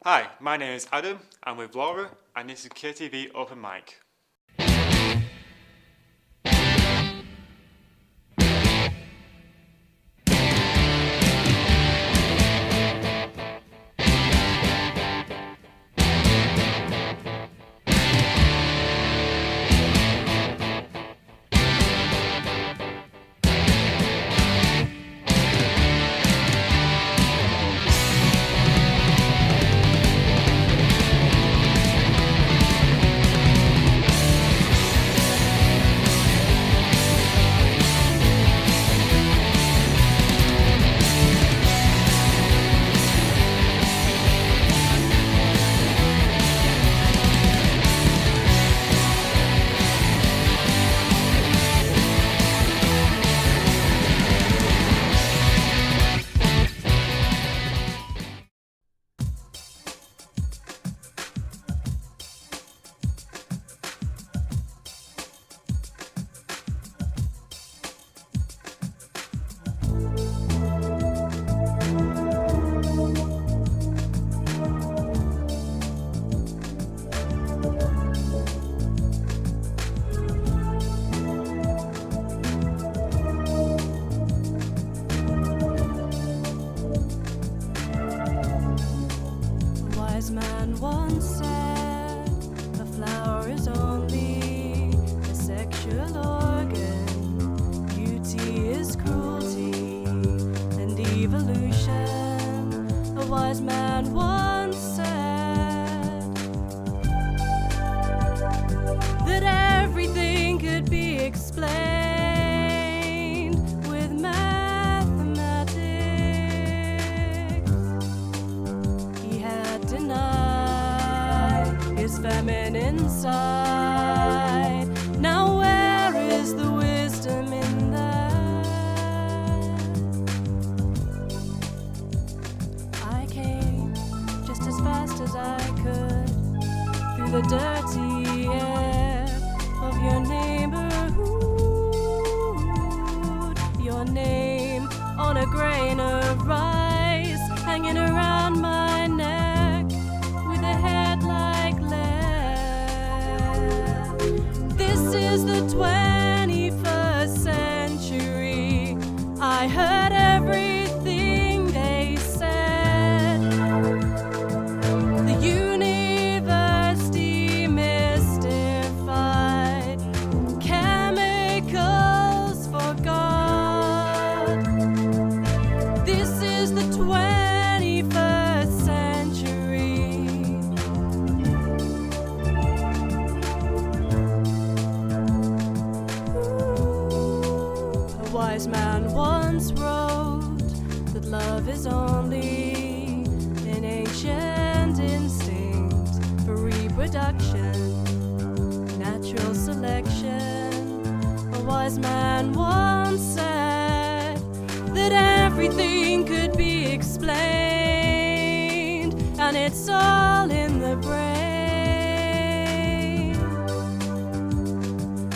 Hi, my name is Adam, I'm with Laura, and this is KTV OpenMic. Man once said a flower is only a sexual organ. Beauty is cruelty and evolution. A wise man once said that everything could be explained with mathematics. He had denied his feminine side. Now where is the wisdom in that? I came just as fast as I could through the dirty air of your neighborhood. Your name on a grain of rice hanging around my neck with a head like lead. This is the 21st century. I heard everything they said. The universe demystified, chemicals forgot. This is the 21st century. A wise man once wrote that love is only an ancient instinct for reproduction, natural selection. A wise man once said that everything could be explained, and it's all in the brain.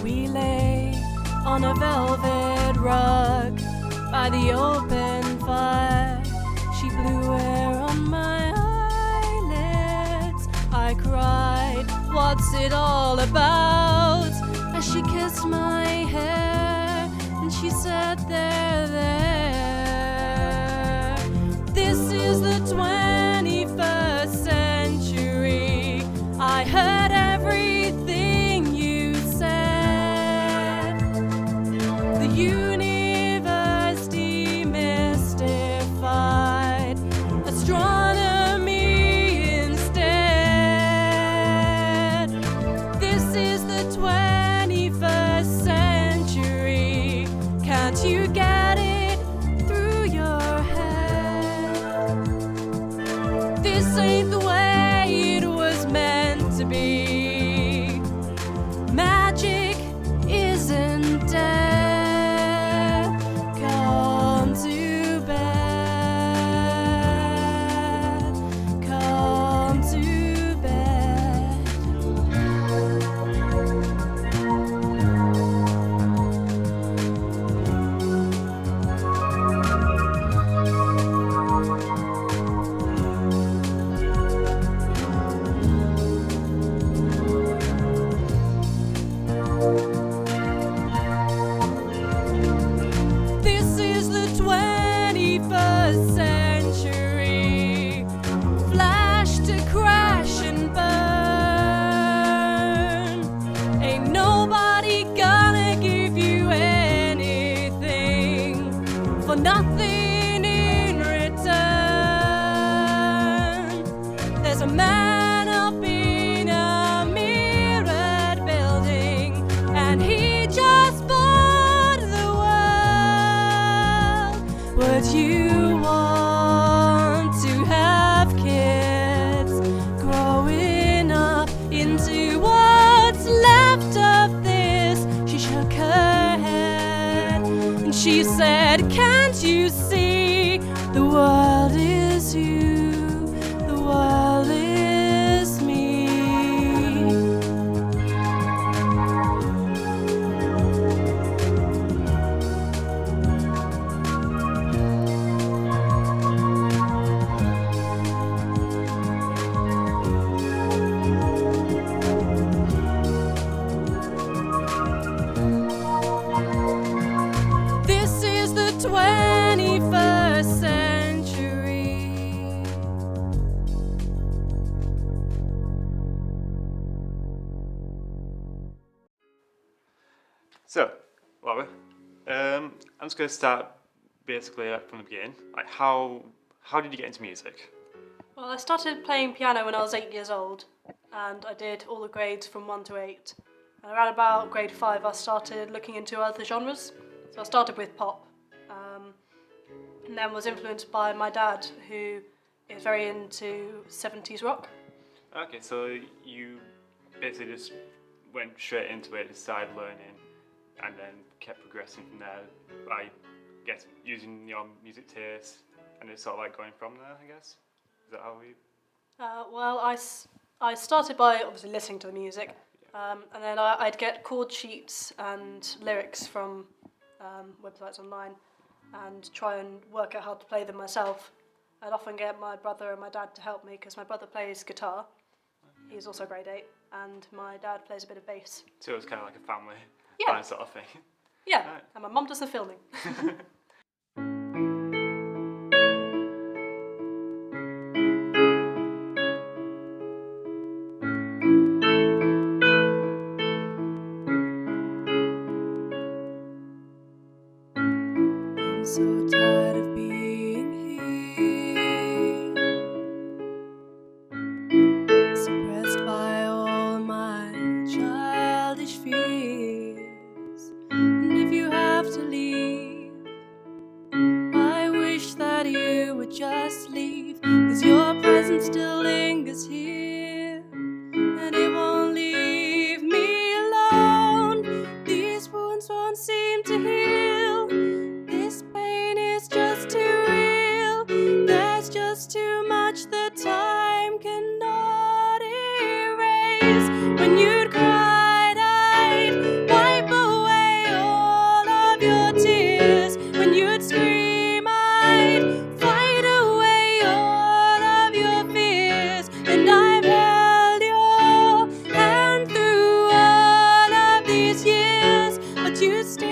We lay on a velvet rug by the open fire. She blew air on my eyelids. I cried, what's it all about? As she kissed my hair, and she said, there. This is the 21st century. I heard everything you said. The universe demystified, astronomy instead. This is the 21st century. Can't you get it through your head? This ain't the way it was meant to be. Magic isn't dead. Come to bed. Come to bed. a man up in a mirrored building, and he just bought the world. Would you want to have kids growing up into what's left of this? She shook her head and she said, can't you see the world is you, the world is me. This is the 21st century. So, Laura, I'm just going to start basically from the beginning. Like, how did you get into music? Well, I started playing piano when I was 8 years old, and I did all the grades from 1 to 8. And around about grade 5, I started looking into other genres. So I started with pop, and then was influenced by my dad, who is very into 70s rock. Okay, so you basically just went straight into it, started learning, and then kept progressing from there by, I guess, using your music taste, and it's sort of like going from there, I guess? Is that how you... Well, I started by obviously listening to the music, and then I'd get chord sheets and lyrics from websites online and try and work out how to play them myself. I'd often get my brother and my dad to help me because my brother plays guitar. He's also grade 8, and my dad plays a bit of bass. So it was kind of like a family Yeah. band sort of thing. Yeah, Right. and my mum does the filming. I'm so tired of being here, suppressed by all my childish fears. And if you have to leave, I wish that you would just leave, 'cause your presence still lingers here, and it won't leave me alone. These wounds won't seem to heal. This pain is just too real. There's just too much that time cannot erase. When you'd cried, I'd wipe away all of your tears. When you'd scream, I'd fight away all of your fears. And I've held your hand through all of these years, but you still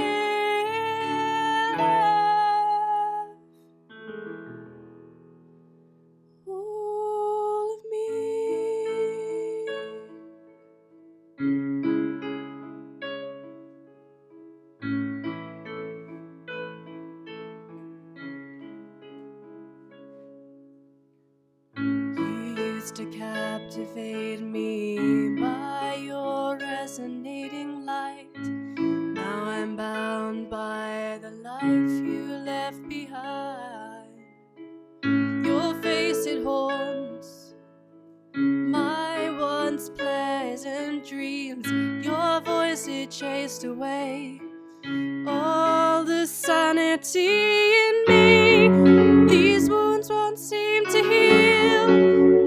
have all of me. You used to captivate me by your resonating light. Now I'm bound by the life you left behind. Your face, it haunts my once pleasant dreams. Your voice, it chased away all the sanity in me. These wounds won't seem to heal.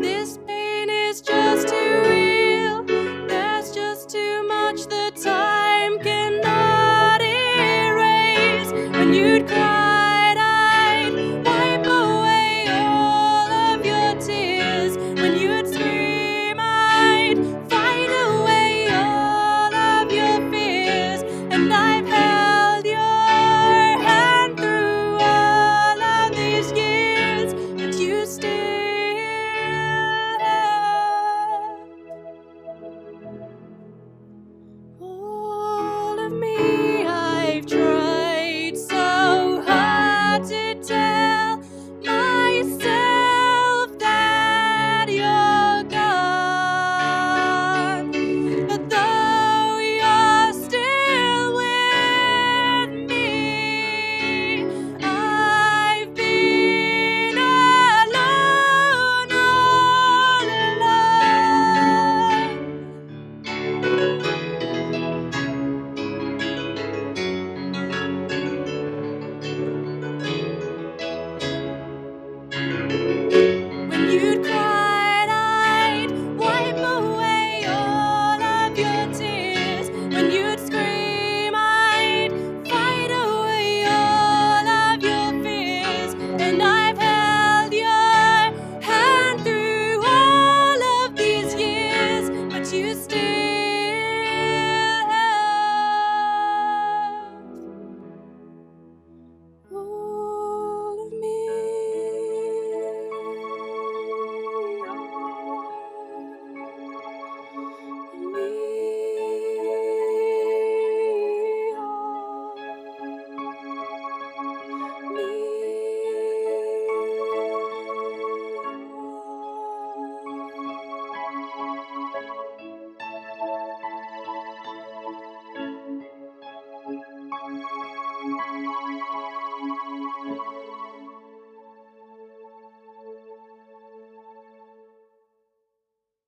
This pain is just too real. There's just too much that time cannot erase. When you'd cried, I'd wipe away all of your tears. When you'd scream, I'd fight away all of your fears. And I've held your hand through all of these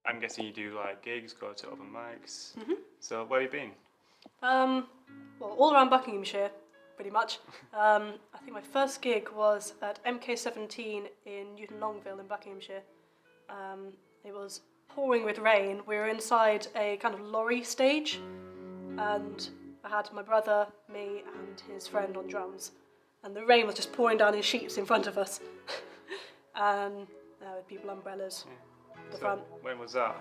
I'm guessing you do like gigs, go to open mics. Mm-hmm. So where have you been? Well, all around Buckinghamshire, pretty much. I think my first gig was at MK17 in Newton Longville in Buckinghamshire. It was pouring with rain. We were inside a kind of lorry stage, and I had my brother, me, and his friend on drums. And the rain was just pouring down in sheets in front of us. And with people umbrellas at the front. When was that?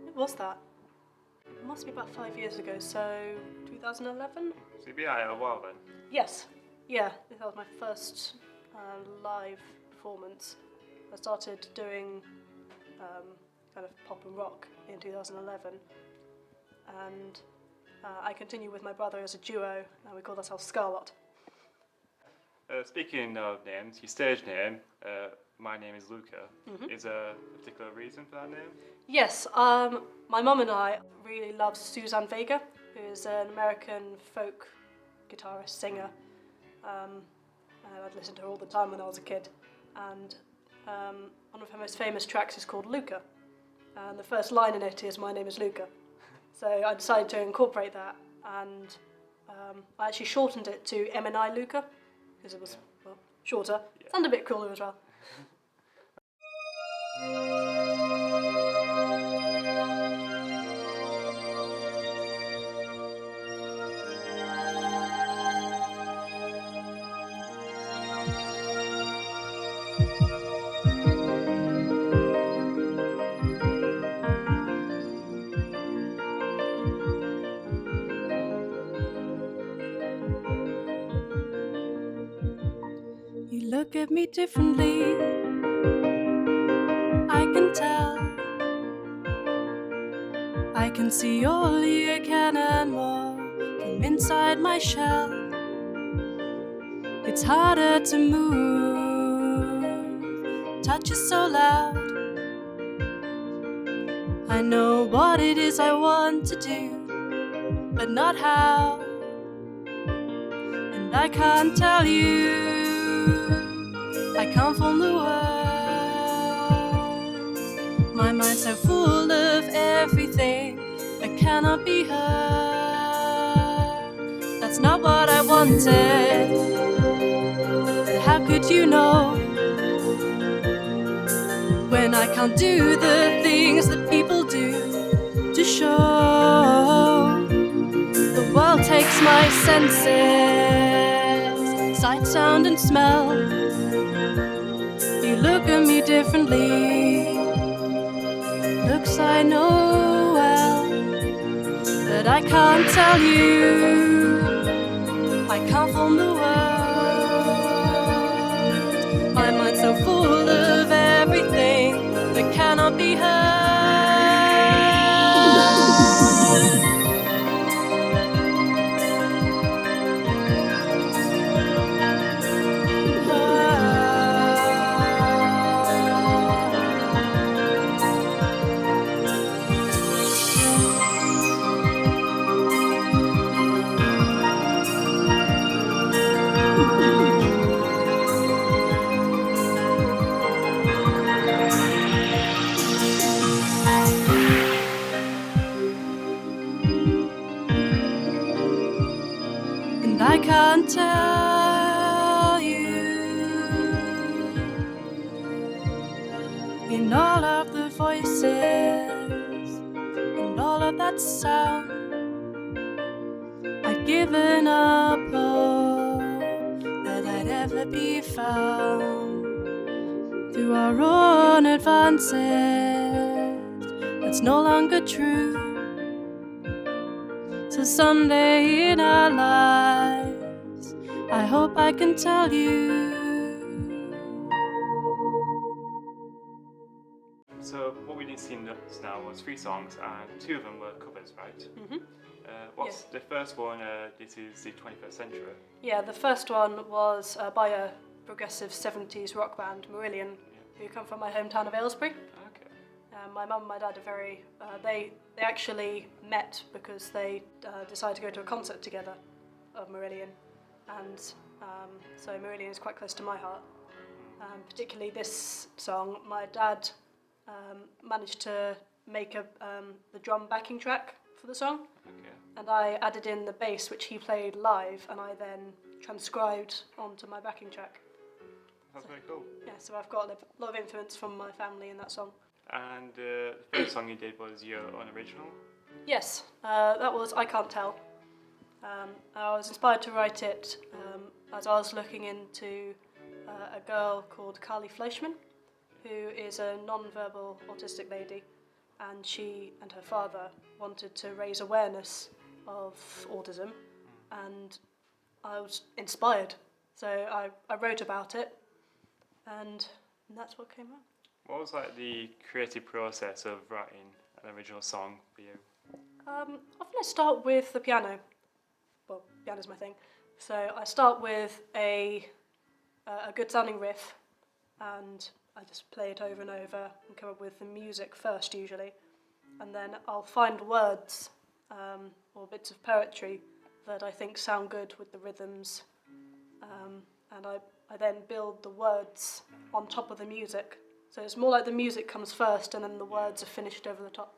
When was that? It must be about 5 years ago, so 2011? So you've been at it a while then? Yes. Yeah, that was my first live performance. I started doing kind of pop and rock in 2011. And I continued with my brother as a duo, and we called ourselves Scarlett. Speaking of names, your stage name, my name is Luka. Mm-hmm. Is there a particular reason for that name? Yes, my mum and I really love Suzanne Vega, who is an American folk guitarist, singer. And I'd listen to her all the time when I was a kid. And one of her most famous tracks is called Luka. And the first line in it is, "My name is Luka." So I decided to incorporate that, and I actually shortened it to MNI Luka, because it was well, shorter. Yeah. Sounded a bit cooler as well. You look at me differently, I can tell. I can see all you can and more from inside my shell. It's harder to move, touch is so loud. I know what it is I want to do, but not how. And I can't tell you, I can't form the words. My mind's so full of everything that cannot be heard. That's not what I wanted. How could you know when I can't do the things that people do to show? The world takes my senses, sight, sound and smell. You look at me differently, looks I know well, but I can't tell you, I can't form the words. My mind's so full of everything that cannot be heard. And I can't tell you, in all of the voices and all of that sound, I'd given up hope that I'd ever be found. Through our own advances, that's no longer true. So someday in our lives, I hope I can tell you. So what we did see just now was 3 songs, and 2 of them were covers, right? Mm-hmm. What's the first one? This is the 21st Century. Yeah, the first one was by a progressive 70s rock band, Marillion, who come from my hometown of Aylesbury. Okay. My mum and my dad are very, they actually met because they decided to go to a concert together of Marillion, and so Marillion is quite close to my heart. Particularly this song, my dad managed to make the drum backing track for the song. Okay. And I added in the bass, which he played live, and I then transcribed onto my backing track. That's very cool. Yeah, so I've got a lot of influence from my family in that song. And the first song you did was your own original? Yes, that was I Can't Tell. I was inspired to write it as I was looking into a girl called Carly Fleischman, who is a non-verbal autistic lady, and she and her father wanted to raise awareness of autism, and I was inspired. So I wrote about it, and that's what came out. What was like the creative process of writing an original song for you? Often I start with the piano. Well, piano's my thing. So I start with a good sounding riff, and I just play it over and over and come up with the music first usually, and then I'll find words or bits of poetry that I think sound good with the rhythms, and I then build the words on top of the music. So it's more like the music comes first and then the words are finished over the top.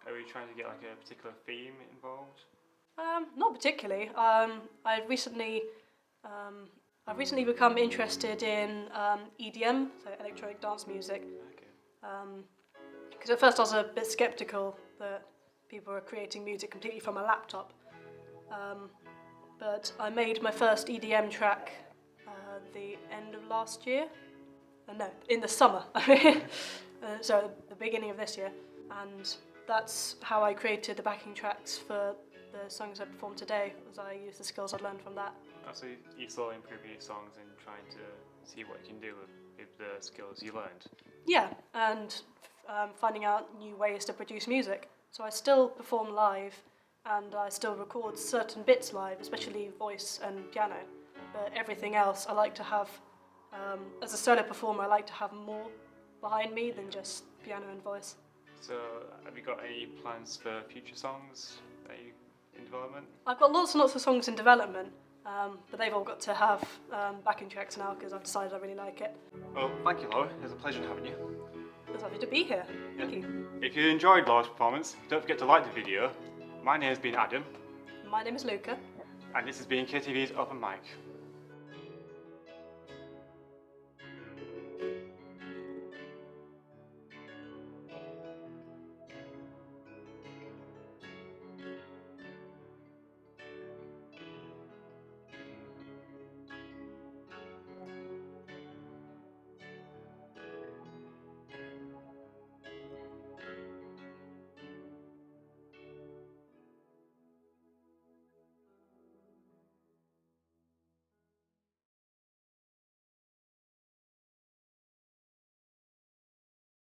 Are you trying to get like a particular theme involved? Not particularly. I've recently become interested in EDM, so electronic dance music. Okay. Because at first I was a bit sceptical that people were creating music completely from a laptop. But I made my first EDM track the end of last year. No, in the summer. So the beginning of this year. And that's how I created the backing tracks for the songs I performed today, as I used the skills I'd learned from that. So you slowly improving your songs and trying to see what you can do with the skills you learned? Yeah, and finding out new ways to produce music. So I still perform live, and I still record certain bits live, especially voice and piano. But everything else I like to have, as a solo performer, I like to have more behind me than just piano and voice. So have you got any plans for future songs that you in development? I've got lots and lots of songs in development, but they've all got to have backing tracks now because I've decided I really like it. Well, thank you, Laura. It was a pleasure having you. It's lovely to be here. Thank you. If you enjoyed Laura's performance, don't forget to like the video. My name has been Adam. My name is Luka. And this has been KTV's Open Mic.